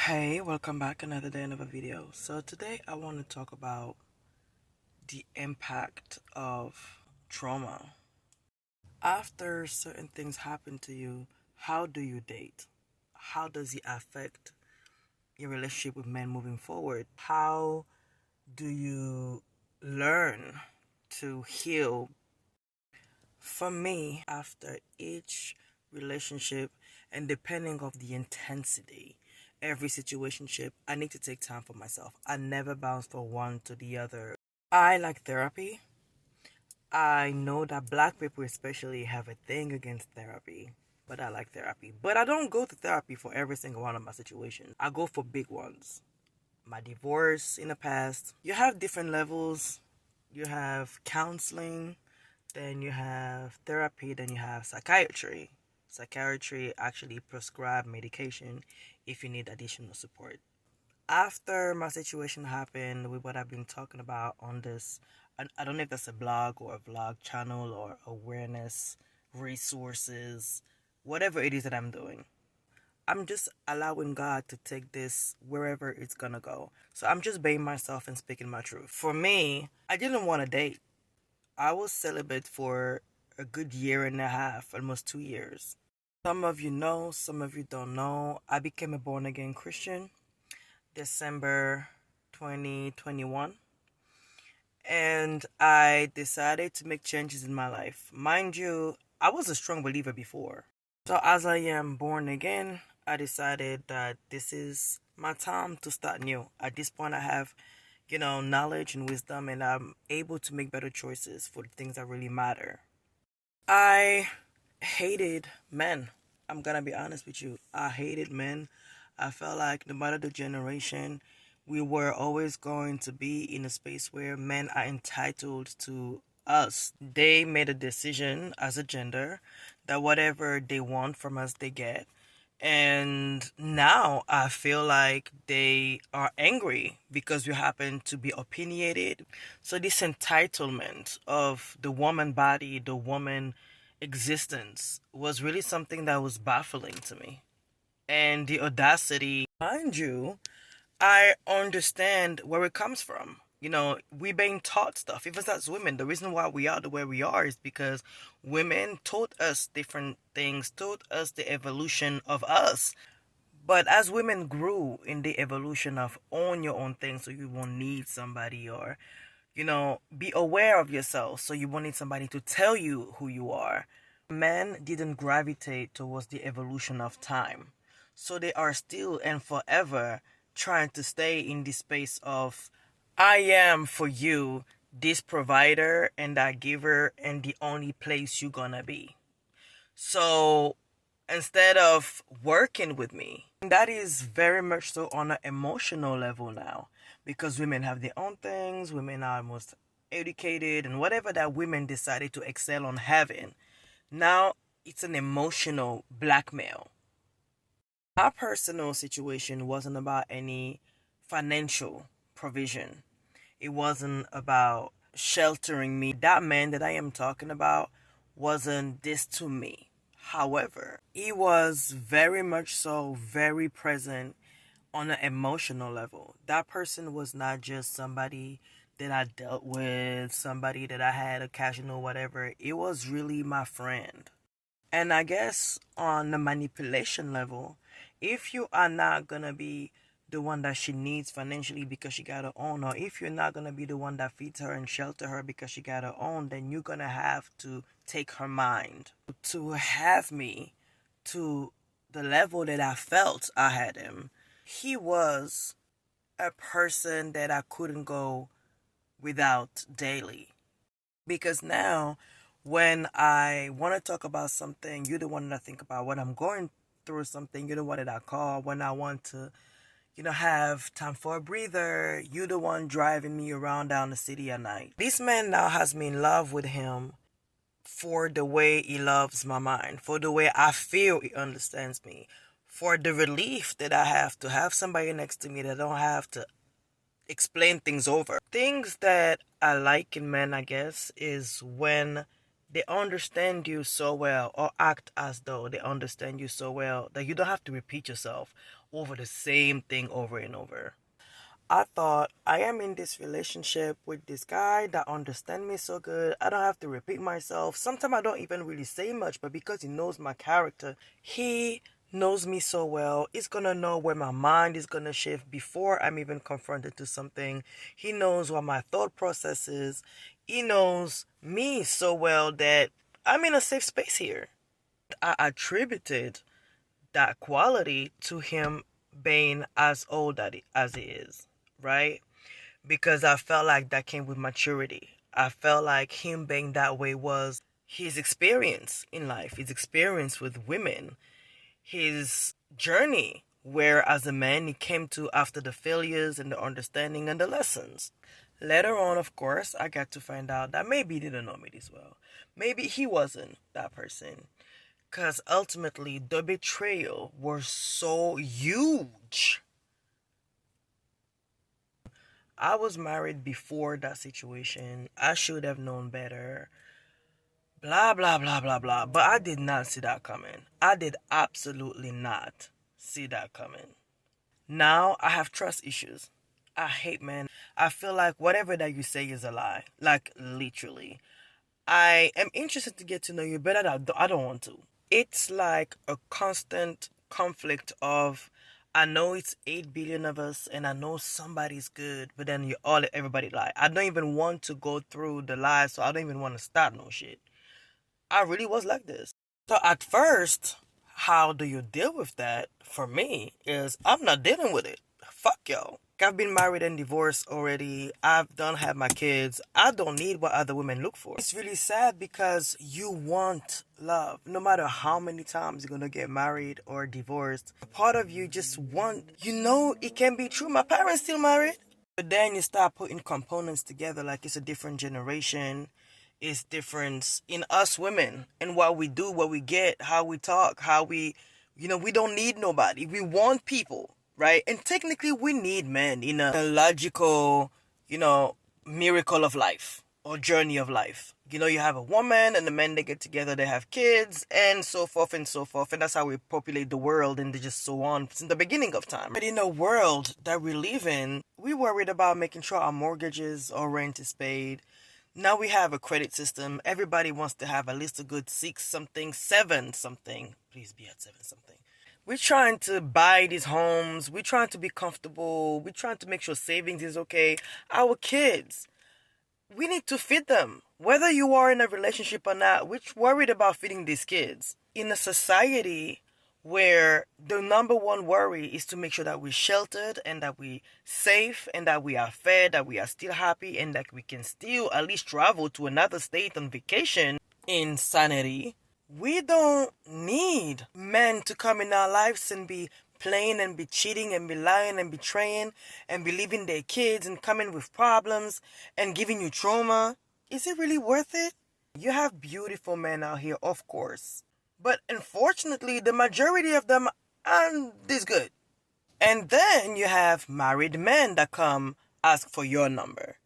Hey, welcome back. Another day, another video. So today I want to talk about the impact of trauma. After certain things happen to you, how do you date? How does it affect your relationship with men moving forward? How do you learn to heal? For me, after each relationship and depending of the intensity, every situationship, I need to take time for myself. I never bounce from one to the other. I like therapy. I know that black people especially have a thing against therapy, but I like therapy. But I don't go to therapy for every single one of my situations. I go for big ones. My divorce in the past. You have different levels. You have counseling, then you have therapy, then you have psychiatry. Psychiatry actually prescribe medication if you need additional support. After my situation happened with what I've been talking about on this, I don't know if that's a blog or a vlog channel or awareness, resources, whatever it is that I'm doing. I'm just allowing God to take this wherever it's gonna go. So I'm just being myself and speaking my truth. For me, I didn't want to date. I was celibate for a good year and a half, almost 2 years. Some of you know, some of you don't know. I became a born again Christian December 2021, and I decided to make changes in my life. Mind you, I was a strong believer before. So as I am born again, I decided that this is my time to start new. At this point, I have knowledge and wisdom, and I'm able to make better choices for the things that really matter. I hated men. I'm gonna be honest with you. I hated men. I felt like no matter the generation, we were always going to be in a space where men are entitled to us. They made a decision as a gender that whatever they want from us, they get. And now I feel like they are angry because we happen to be opinionated. So this entitlement of the woman body, the woman existence was really something that was baffling to me. And the audacity, mind you, I understand where it comes from. We're being taught stuff. Even as women, the reason why we are the way we are is because women taught us different things, taught us the evolution of us. But as women grew in the evolution of own your own thing so you won't need somebody, or, be aware of yourself so you won't need somebody to tell you who you are. Men didn't gravitate towards the evolution of time. So they are still and forever trying to stay in the space of I am for you this provider and that giver and the only place you're gonna be. So instead of working with me, that is very much so on an emotional level now, because women have their own things, women are most educated, and whatever that women decided to excel on having, now it's an emotional blackmail. My personal situation wasn't about any financial provision. It wasn't about sheltering me. That man that I am talking about wasn't this to me. However, he was very much so very present on an emotional level. That person was not just somebody that I dealt with, somebody that I had occasional whatever. It was really my friend. And I guess on the manipulation level, if you are not gonna be the one that she needs financially because she got her own, or if you're not gonna be the one that feeds her and shelter her because she got her own, then you're gonna have to take her mind. To have me to the level that I felt I had him, he was a person that I couldn't go without daily. Because now, when I want to talk about something, you're the one that I think about. When I'm going through something, you're the one that I call. When I want to, have time for a breather, you're the one driving me around down the city at night. This man now has me in love with him for the way he loves my mind, for the way I feel he understands me, for the relief that I have to have somebody next to me that I don't have to explain things over. Things that I like in men, I guess, is when they understand you so well or act as though they understand you so well that you don't have to repeat yourself over the same thing over and over. I thought I am in this relationship with this guy that understands me so good. I don't have to repeat myself. Sometimes I don't even really say much, but because he knows my character, he knows me so well. He's gonna know where my mind is gonna shift before I'm even confronted to something. He knows what my thought process is. He knows me so well that I'm in a safe space here. I attributed that quality to him being as old as he is, right? Because I felt like that came with maturity. I felt like him being that way was his experience in life, his experience with women, his journey, where as a man he came to after the failures and the understanding and the lessons. Later on, of course, I got to find out that maybe he didn't know me this well. Maybe he wasn't that person. Because ultimately, the betrayal was so huge. I was married before that situation. I should have known better. Blah, blah, blah, blah, blah. But I did not see that coming. I did absolutely not see that coming. Now I have trust issues. I hate men. I feel like whatever that you say is a lie. Like, literally. I am interested to get to know you better. I don't want to. It's like a constant conflict of, I know it's 8 billion of us and I know somebody's good, but then everybody lie. I don't even want to go through the lies, so I don't even want to start no shit. I really was like this. So at first, how do you deal with that? For me, is I'm not dealing with it. Fuck y'all. I've been married and divorced already. I've done have my kids. I don't need what other women look for. It's really sad because you want love. No matter how many times you're gonna get married or divorced, part of you just want, it can be true. My parents still married. But then you start putting components together like it's a different generation. It's different in us women and what we do, what we get, how we talk, how we don't need nobody. We want people. Right? And technically, we need men in a logical, miracle of life or journey of life. You have a woman and the men, they get together, they have kids, and so forth and so forth. And that's how we populate the world and just so on since the beginning of time. But in the world that we live in, we worried about making sure our mortgages or rent is paid. Now we have a credit system. Everybody wants to have at least a good 6 something, 7 something. Please be at 7 something. We're trying to buy these homes. We're trying to be comfortable. We're trying to make sure savings is okay. Our kids, we need to feed them. Whether you are in a relationship or not, we're worried about feeding these kids. In a society where the number one worry is to make sure that we're sheltered and that we're safe and that we are fed, that we are still happy and that we can still at least travel to another state on vacation. Insanity. We don't need men to come in our lives and be playing and be cheating and be lying and betraying and be leaving their kids and coming with problems and giving you trauma. Is it really worth it? You have beautiful men out here, of course. But unfortunately, the majority of them aren't this good. And then you have married men that come ask for your number.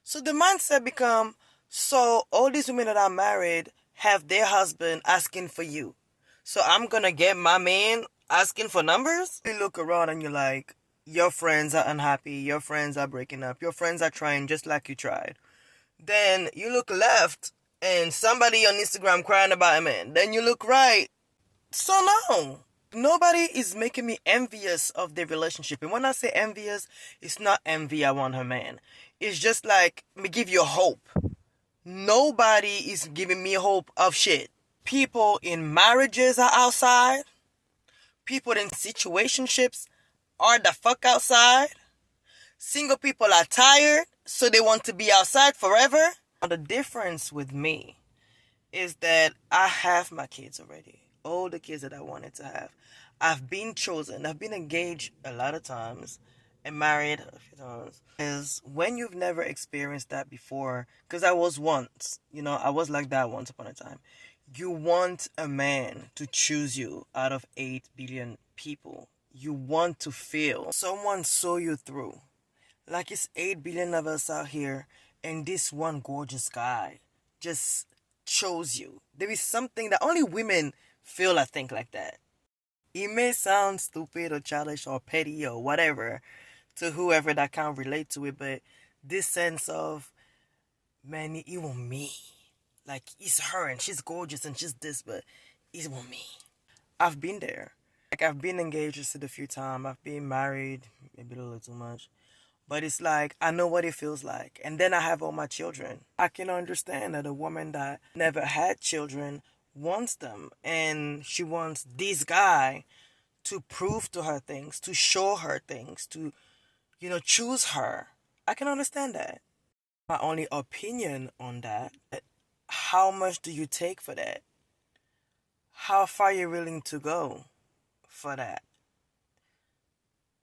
So the mindset become, so all these women that are married have their husband asking for you. So I'm gonna get my man asking for numbers? You look around and you're like, your friends are unhappy, your friends are breaking up, your friends are trying just like you tried. Then you look left and somebody on Instagram crying about a man. Then you look right. So no. Nobody is making me envious of their relationship. And when I say envious, it's not envy I want her man. It's just like, me give you hope. Nobody is giving me hope of shit. People in marriages are outside. People in situationships are the fuck outside. Single people are tired, so they want to be outside forever. The difference with me is that I have my kids already. All the kids that I wanted to have. I've been chosen. I've been engaged a lot of times and married a few times. Is when you've never experienced that before, because I was once, I was like that once upon a time. You want a man to choose you out of 8 billion people. You want to feel someone saw you through. Like it's 8 billion of us out here, and this one gorgeous guy just chose you. There is something that only women feel, I think, like that. It may sound stupid or childish or petty or whatever to whoever that can't relate to it, but this sense of, man, it was me. Like, it's her and she's gorgeous and she's this, but it was me. I've been there. Like, I've been engaged just a few times. I've been married, maybe a little too much. But it's like, I know what it feels like. And then I have all my children. I can understand that a woman that never had children wants them. And she wants this guy to prove to her things, to show her things, to, choose her. I can understand that. My only opinion on that, how much do you take for that? How far are you willing to go for that?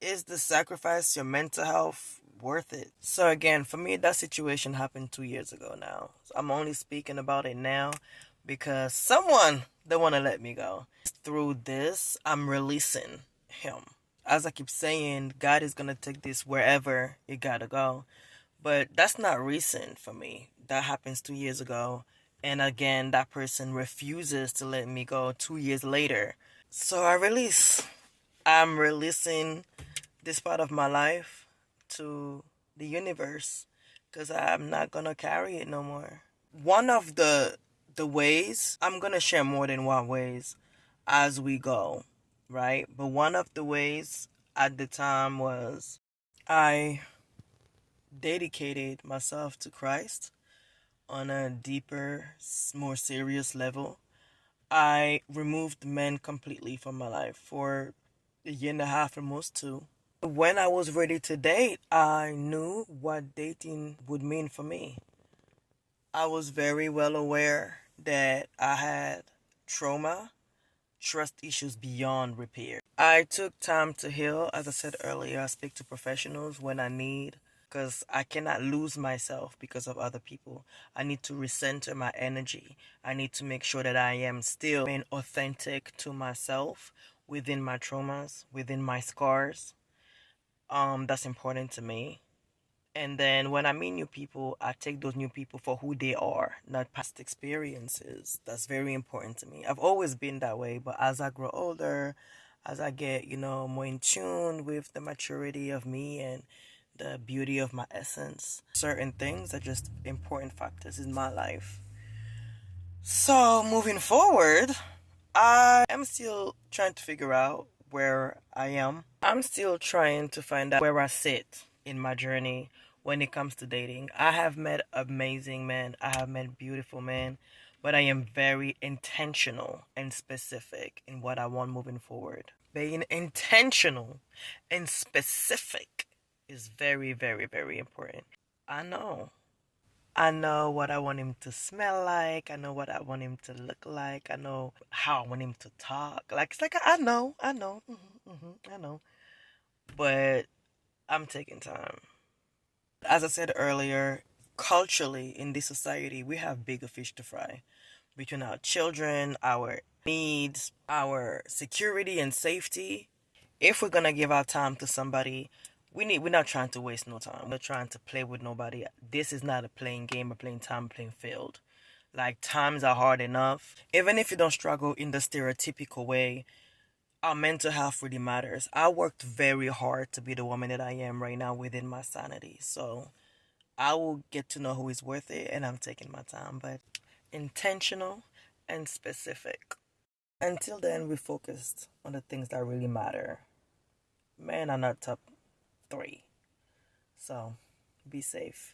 Is the sacrifice, your mental health, worth it? So again, for me, that situation happened 2 years ago now. So I'm only speaking about it now because someone don't want to let me go. Through this, I'm releasing him. As I keep saying, God is going to take this wherever it got to go. But that's not recent for me. That happens 2 years ago. And again, that person refuses to let me go 2 years later. So I release. I'm releasing this part of my life to the universe because I'm not going to carry it no more. One of the ways, I'm going to share more than one ways as we go, right? But one of the ways at the time was I dedicated myself to Christ on a deeper, more serious level. I removed men completely from my life for a year and a half, almost two. When I was ready to date, I knew what dating would mean for me. I was very well aware that I had trauma, trust issues beyond repair. I took time to heal. As I said earlier, I speak to professionals when I need because I cannot lose myself because of other people. I need to recenter my energy. I need to make sure that I am still being authentic to myself within my traumas, within my scars. That's important to me. And then when I meet new people, I take those new people for who they are, not past experiences. That's very important to me. I've always been that way, but as I grow older, as I get, more in tune with the maturity of me and the beauty of my essence, certain things are just important factors in my life. So moving forward, I am still trying to figure out where I am. I'm still trying to find out where I sit in my journey when it comes to dating. I have met amazing men, I have met beautiful men, but I am very intentional and specific in what I want moving forward. Being intentional and specific is very, very, very important. I know. I know what I want him to smell like. I know what I want him to look like. I know how I want him to talk. Like, it's like, I know, I know. But I'm taking time. As I said earlier, culturally in this society, we have bigger fish to fry. Between our children, our needs, our security and safety. If we're gonna give our time to somebody, we're not trying to waste no time. We're not trying to play with nobody. This is not a playing game, a playing time, playing field. Like, times are hard enough. Even if you don't struggle in the stereotypical way, our mental health really matters. I worked very hard to be the woman that I am right now within my sanity. So I will get to know who is worth it, and I'm taking my time, but intentional and specific. Until then, we focused on the things that really matter. Men are not top three. So be safe.